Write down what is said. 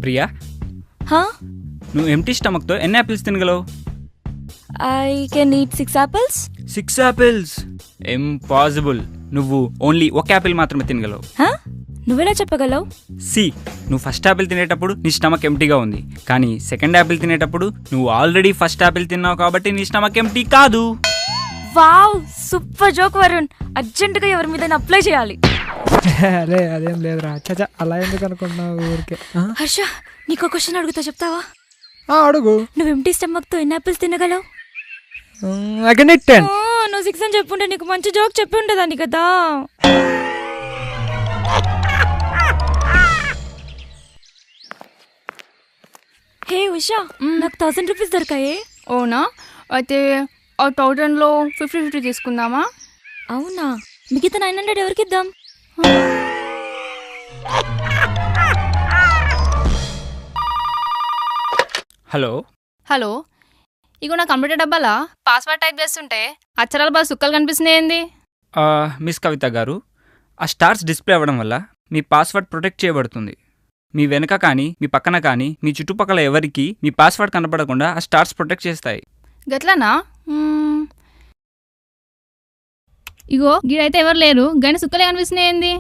ప్రియా, హా నువ్వు ఎంటీ స్టమక్తో ఎన్ని యాపిల్స్ తినగలవు? I can eat 6 apples. 6 apples? Impossible. నువ్వు ఓన్లీ ఒక యాపిల్ మాత్రమే తినగలవు. హా నువ్వెలా చెప్పగలవు? సి, నువ్వు ఫస్ట్ యాపిల్ తినేటప్పుడు నీ స్టమక్ ఎంటీగా ఉంది, కానీ సెకండ్ యాపిల్ తినేటప్పుడు నువ్వు ఆల్రెడీ ఫస్ట్ యాపిల్ తిన్నావు కాబట్టి నీ స్టమక్ ఎంటీ కాదు. Wow, super joke Varun. అర్జెంటుగా ఎవరి మీద అప్లై చేయాలి. అరే అదేం లేదురా, చచ్చా అలా ఎందుకు అనుకుంటున్నావు ఊరికే. హర్ష, నీకో క్వశ్చన్ అడుగుతా, చెప్తావా? అడుగు. నువ్వు ఎంటీ స్టమక్తో ఎన్ని యాపిల్స్ తినగలవు? I can eat 10. నువ్వు 6 అని చెప్పుంటే నీకు మంచి జోక్ చెప్పి ఉండేదాన్ని కదా. హే ఉషా, నాకు 1000 రూపీస్ దొరికాయే. అవునా? అయితే ఆ 1000లో 50-50 తీసుకుందామా? అవునా? మిగతా 900 ఎవరికి ఇద్దాం? హలో హలో, ఇగో నా కంప్యూటర్ డబ్బాలా పాస్వర్డ్ టైప్ చేస్తుంటే అక్షరాలు బాగా సుక్కలు కనిపిస్తున్నాయి ఏంది? మిస్ కవిత గారు, ఆ స్టార్స్ డిస్ప్లే అవ్వడం వల్ల మీ పాస్వర్డ్ ప్రొటెక్ట్ చేయబడుతుంది. మీ వెనుక కానీ మీ పక్కన కానీ మీ చుట్టుపక్కల ఎవరికి మీ పాస్వర్డ్ కనపడకుండా ఆ స్టార్స్ ప్రొటెక్ట్ చేస్తాయి. గట్లనా? ఇగో గీడైతే ఎవరు లేరు, గని సుక్కలే కనిపిస్తున్నాయి ఏంది?